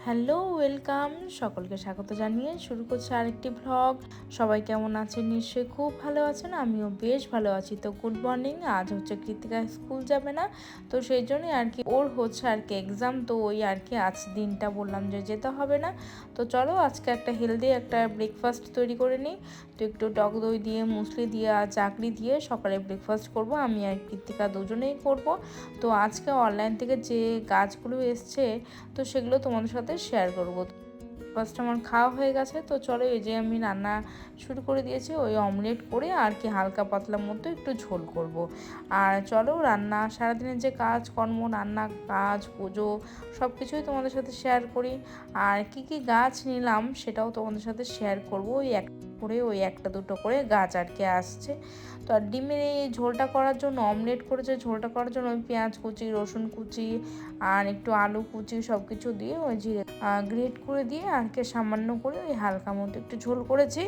Hello, welcome. সকলকে স্বাগত জানিয়ে শুরু করছি আরেকটি ভ্লগ। সবাই কেমন আছেন? নিশ্চয়ই খুব ভালো আছেন। আমিও বেশ ভালো আছি। তো গুড মর্নিং। আজ হচ্ছে কৃতিকা স্কুল যাবে না, তো সেই জন্যই আর কি ওর হচ্ছে আর কি এক্সাম। তো ওই আর কি আজ দিনটা বললাম যে যেতে হবে না। তো চলো আজকে একটা হেলদি একটা ব্রেকফাস্ট তৈরি করে নিই। তো একটু টক দই দিয়ে, মুসলি দিয়ে আর চাকরি দিয়ে সকালে ব্রেকফাস্ট করব। আমি আর কৃতিকা দুজনেই করব। তো আজকে অনলাইন থেকে যে গাছগুলো এসছে, তো সেগুলো তোমাদের সাথে শেয়ার করব। ফার্স্ট আমার খাওয়া হয়ে গেছে, তো চলো এই যে আমি রান্না শুরু করে দিয়েছি। ওই অমলেট করে আর কি হালকা পাতলার মধ্যে একটু ঝোল করব। আর চলো রান্না সারাদিনের যে কাজকর্ম, রান্না কাজ, পুজো সব কিছুই তোমাদের সাথে শেয়ার করি। আর কি কি গাছ নিলাম সেটাও তোমাদের সাথে শেয়ার করব। ওই একটা দুটো করে গাছ আর কি আসছে। তো আর ডিমের এই ঝোলটা করার জন্য, অমলেট করেছে ঝোলটা করার জন্য ওই পেঁয়াজ কুচি, রসুন কুচি আর একটু আলু কুচি সব কিছু দিয়ে ওই জিরে গ্রেট করে দিয়ে আর কি সামান্য করে ওই হালকা মতো একটু ঝোল করেছি।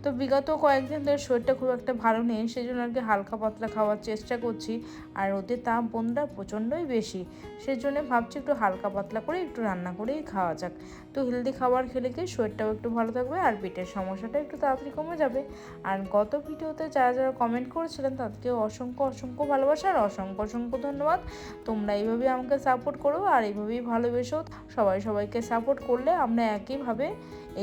তো বিগত কয়েকদিন ধরে শরীরটা খুব একটা ভালো নেই, সেই জন্য আর কি হালকা পাতলা খাওয়ার চেষ্টা করছি। আর ওদের তাপ বন্ধুরা প্রচণ্ডই বেশি, সেই জন্য ভাবছি একটু হালকা পাতলা করে একটু রান্না করেই খাওয়া যাক। তো হেলদি খাবার খেলে কি শরীরটাও একটু ভালো থাকবে আর পেটের সমস্যাটা একটু তাড়াতাড়ি কমে যাবে। আর গত ভিডিওতে যারা যারা কমেন্ট করেছিলেন তাদেরকে অসংখ্য অসংখ্য ভালোবাসা আর অসংখ্য অসংখ্য ধন্যবাদ। তোমরা এইভাবেই আমাকে সাপোর্ট করো আর এইভাবেই ভালোবেসো। সবাইকে সাপোর্ট করলে আমরা একইভাবে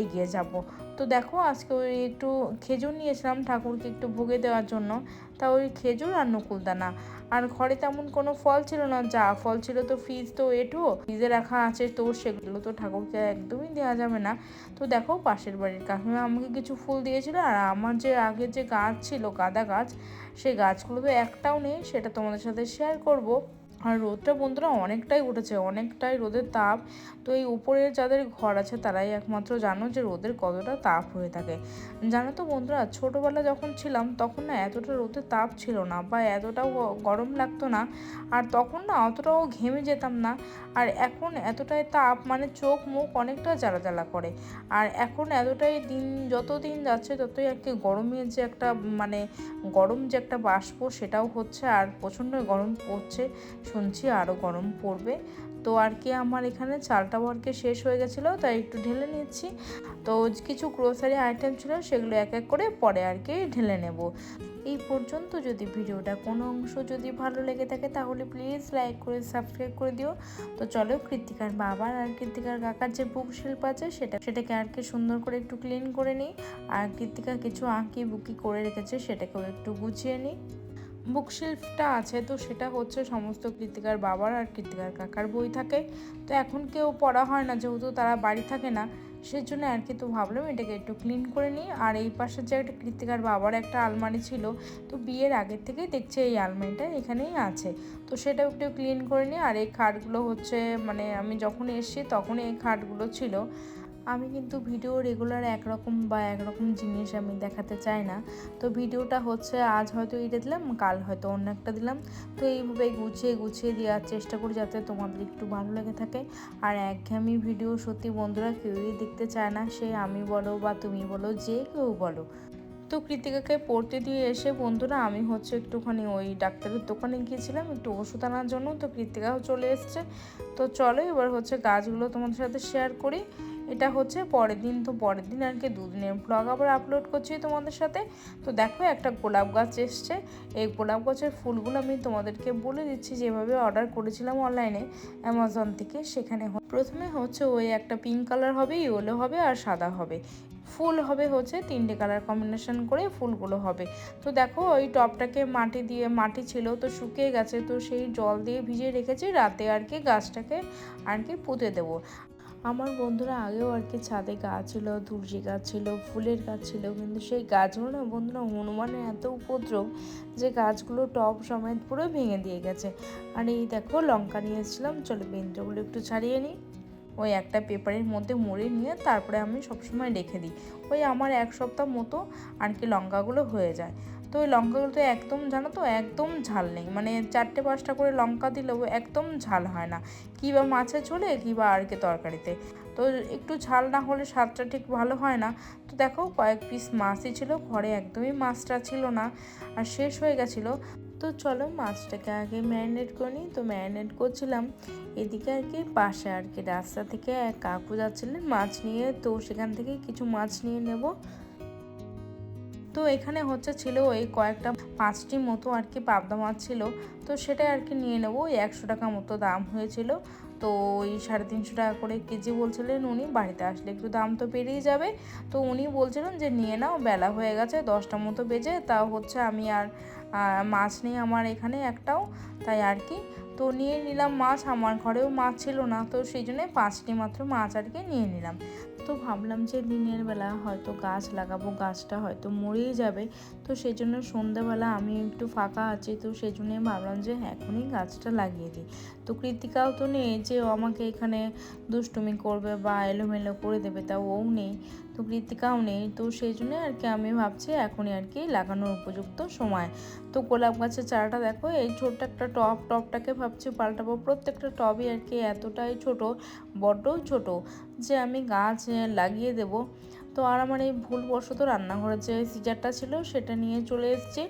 এগিয়ে যাব। তো দেখো আজকে ওই একটু খেজুর নিয়েছিলাম ঠাকুরকে একটু ভোগে দেওয়ার জন্য। তা ওই খেজুর আর নকুলদানা, আর ঘরে তেমন কোনো ফল ছিল না। যা ফল ছিল তো ফ্রিজ তো ফ্রিজে রাখা আছে, তো সেগুলো তো ঠাকুরকে একদমই দেওয়া যাবে না। তো দেখো পাশের বাড়ির কাকিমা আমাকে কিছু ফুল দিয়েছিল, আর আমার যে আগের যে গাছ ছিল গাঁদা গাছ, সেই গাছগুলো তো একটাও নেই, সেটা তোমাদের সাথে শেয়ার করব। আর রোদটা বন্ধুরা অনেকটাই উঠেছে, অনেকটাই রোদের তাপ। তো এই উপরের যাদের ঘর আছে তারাই একমাত্র জানো যে রোদের কতটা তাপ হয়ে থাকে। জানো তো বন্ধুরা, ছোটোবেলা যখন ছিলাম তখন না এতটা রোদের তাপ ছিল না, বা এতটাও গরম লাগতো না। আর তখন না অতটাও ঘেমে যেতাম না। আর এখন এতটাই তাপ, মানে চোখ মুখ অনেকটা জ্বালা জ্বালা করে। আর এখন এতটাই যত দিন যাচ্ছে ততই আর কি গরমের যে একটা মানে গরম যে একটা বাষ্প সেটাও হচ্ছে, আর প্রচণ্ড গরম পড়ছে। শুনছি আরও গরম পড়বে। তো আর কি আমার এখানে চালটাও আর কি শেষ হয়ে গেছিলো, তাই একটু ঢেলে নিচ্ছি। তো কিছু গ্রোসারি আইটেম ছিল, সেগুলো এক এক করে পরে আর কি ঢেলে নেব। এই পর্যন্ত যদি ভিডিওটা কোনো অংশ যদি ভালো লেগে থাকে তাহলে প্লিজ লাইক করে সাবস্ক্রাইব করে দিও। তো চলো কৃতিকার বাবার আর কৃতিকার কাকার যে বুক শিল্প আছে সেটাকে আর কি সুন্দর করে একটু ক্লিন করে নিই। আর কৃতিকা কিছু আঁকি বুকি করে রেখেছে, সেটাকেও একটু গুছিয়ে নিই। বুকশেলফটা আছে, তো সেটা হচ্ছে সমস্ত কৃতিকার বাবার আর কৃতিকার কাকার বই থাকে। তো এখন কেউ পড়া হয় না, যেহেতু তারা বাড়ি থাকে না, সেই জন্য আর কি। তো ভাবলাম এটাকে একটু ক্লিন করে নিই। আর এই পাশে যে একটা কৃতিকার বাবার একটা আলমারি ছিল, তো বিয়ের আগের থেকেই দেখছি এই আলমারিটা এখানেই আছে, তো সেটাও একটু ক্লিন করে নিই। আর এই খাটগুলো হচ্ছে মানে আমি যখন এসেছি তখনই এই খাটগুলো ছিল। আমি কিন্তু ভিডিও রেগুলার একরকম বা একরকম জিনিস আমি দেখাতে চাই না। তো ভিডিওটা হচ্ছে আজ হয়তো এটা দিলাম, কাল হয়তো অন্য একটা দিলাম। তো এইভাবে গুছিয়ে গুছিয়ে দেওয়ার চেষ্টা করি যাতে তোমাদের একটু ভালো লেগে থাকে। আর একঘেয়েমি ভিডিও সত্যি বন্ধুরা কেউই দেখতে চায় না, সে আমি বলো বা তুমি বলো, যে কেউ বলো। তো কৃতিকাকে পড়তে দিয়ে এসে বন্ধুরা আমি হচ্ছে একটুখানি ওই ডাক্তারের দোকানে গিয়েছিলাম একটু ওষুধ আনার জন্য। তো কৃতিকাও চলে এসছে। তো চলো এবার হচ্ছে গাছগুলো তোমাদের সাথে শেয়ার করি। এটা হচ্ছে পরের দিন। তো পরের দিন আর কি দুদিনের ব্লগ আবার আপলোড করছি তোমাদের সাথে। তো দেখো একটা গোলাপ গাছ এসছে। এই গোলাপ গাছের ফুলগুলো আমি তোমাদেরকে বলে দিচ্ছি, যেভাবে অর্ডার করেছিলাম অনলাইনে অ্যামাজন থেকে। সেখানে প্রথমে হচ্ছে ওই একটা পিঙ্ক কালার হবে, ইয়েলো হবে আর সাদা হবে। ফুল হবে হচ্ছে 3টে কালার কম্বিনেশন করে ফুলগুলো হবে। তো দেখো ওই টবটাকে মাটি ছিল তো শুকিয়ে গেছে, তো সেই জল দিয়ে ভিজিয়ে রেখেছি। রাতে আর কি গাছটাকে আর কি পুঁতে দেবো। আমার বন্ধুরা আগেও আর কি ছাদে গাছ ছিল, তুলসী গাছ ছিল, ফুলের গাছ ছিল, কিন্তু সেই গাছগুলো না বন্ধুরা হনুমানের এত উপদ্রব যে গাছগুলো টব সমেত পুরো ভেঙে দিয়ে গেছে। আর এই দেখো লঙ্কা নিয়ে এসেছিলাম, চলো বেন্দ্রগুলো একটু ছাড়িয়ে নিই। ওই একটা পেপারের মধ্যে মুড়ে নিয়ে তারপরে আমি সবসময় রেখে দিই। ওই আমার 1 সপ্তাহ মতো আর কি লঙ্কাগুলো হয়ে যায়। তো ওই লঙ্কাগুলো তো একদম জানো তো একদম ঝাল নেই, মানে 4টে 5টা করে লঙ্কা দিলেও একদম ঝাল হয় না, কী বা মাছে ঝোলে কী বা আর কি তরকারিতে। তো একটু ঝাল না হলে স্বাদটা ঠিক ভালো হয় না। তো দেখো কয়েক পিস মাছই ছিল ঘরে, একদমই মাছটা ছিল না আর শেষ হয়ে গেছিলো। তো চলো মাছটাকে আগে ম্যারিনেট করে নিই। তো ম্যারিনেট করছিলাম, এদিকে আর কি পাশে আর কি রাস্তা থেকে এক কাকু যাচ্ছিলেন মাছ নিয়ে, তো সেখান থেকে কিছু মাছ নিয়ে নেব। তো এখানে হচ্ছে ছিল ওই কয়েকটা 5টি মতো আর কি পাবদা মাছ ছিল, তো সেটা আর কি নিয়ে নেবো। ওই 100 টাকা মতো দাম হয়েছিল। তো ওই 350 টাকা করে কেজি বলছিলেন উনি, বাড়িতে আসলে একটু দাম তো বেড়েই যাবে। তো উনি বলছিলেন যে নিয়ে নাও, বেলা হয়ে গেছে 10টা মতো বেজে, তাও হচ্ছে আমি আর মাছ নেই আমার এখানে একটাও, তাই আর কি। তো নিয়ে নিলাম মাছ, আমার ঘরেও মাছ ছিল না, তো সেই জন্যে 5টি মাত্র মাছ আর কি নিয়ে নিলাম। তো ভাবলাম যে দিনের বেলা হয়তো গাছ লাগাবো, গাছটা হয়তো মরেই যাবে, তো সেই জন্য সন্ধ্যাবেলা আমি একটু ফাঁকা আছি, তো সেই জন্যই ভাবলাম যে এখনই গাছটা লাগিয়ে দিই। তো কৃতিকাও তো নেই যে আমাকে এখানে দুষ্টুমি করবে বা এলোমেলো করে দেবে, তা ও নেই, তো কৃতিকাও নেই, তো সেই জন্য আর কি আমি ভাবছি এখনই আর কি লাগানোর উপযুক্ত সময়। তো গোলাপ গাছের চারাটা দেখো, এই ছোট্ট একটা টবটাকে ভাবছি পাল্টাবো। প্রত্যেকটা টবই আর কি এতটাই ছোট, বড্ড ছোট, যে আমি গাছ লাগিয়ে দেব। তো আর আমার এই ভুলবশত রান্নাঘরের যে সিজারটা ছিল সেটা নিয়ে চলে এসেছি।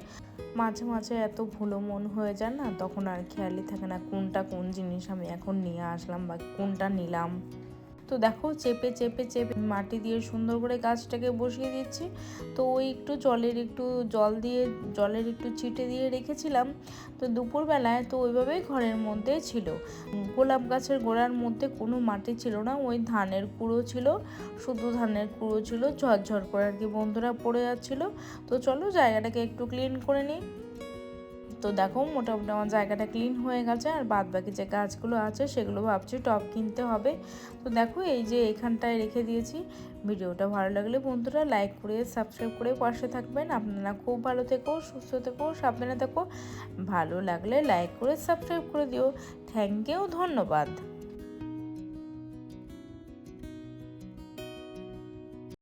মাঝে মাঝে এত ভুলো মন হয়ে যায় না, তখন আর খেয়ালই থাকে না কোনটা কোন জিনিস আমি এখন নিয়ে আসলাম বা কোনটা নিলাম। তো দেখো চেপে চেপে চেপে মাটি দিয়ে সুন্দর করে গাছটাকে বসিয়ে দিচ্ছি। তো ওই একটু জলের একটু ছিটে দিয়ে রেখেছিলাম। তো দুপুরবেলায় তো ওইভাবেই ঘরের মধ্যে ছিল। গোলাপ গাছের গোড়ার মধ্যে কোনো মাটি ছিল না, ওই ধানের কুড়ো ছিল, শুধু ধানের কুড়ো ছিল, ঝরঝর করে আর কি বন্ধুরা পড়ে যাচ্ছিলো। তো চলো জায়গাটাকে একটু ক্লিন করে নিই। তো দেখো মোটামুটি আমার জায়গাটা ক্লিন হয়ে গেছে, আর বাদ বাকি যে গাছগুলো আছে সেগুলো ভাবছি টব কিনতে হবে। তো দেখো এই যে এখানটায় রেখে দিয়েছি। ভিডিওটা ভালো লাগলে বন্ধুরা লাইক করে সাবস্ক্রাইব করে পাশে থাকবেন। আপনারা খুব ভালো থেকো, সুস্থ থেকো, সাবধানে থেকো। ভালো লাগলে লাইক করে সাবস্ক্রাইব করে দিও। থ্যাংক ইউ, ধন্যবাদ।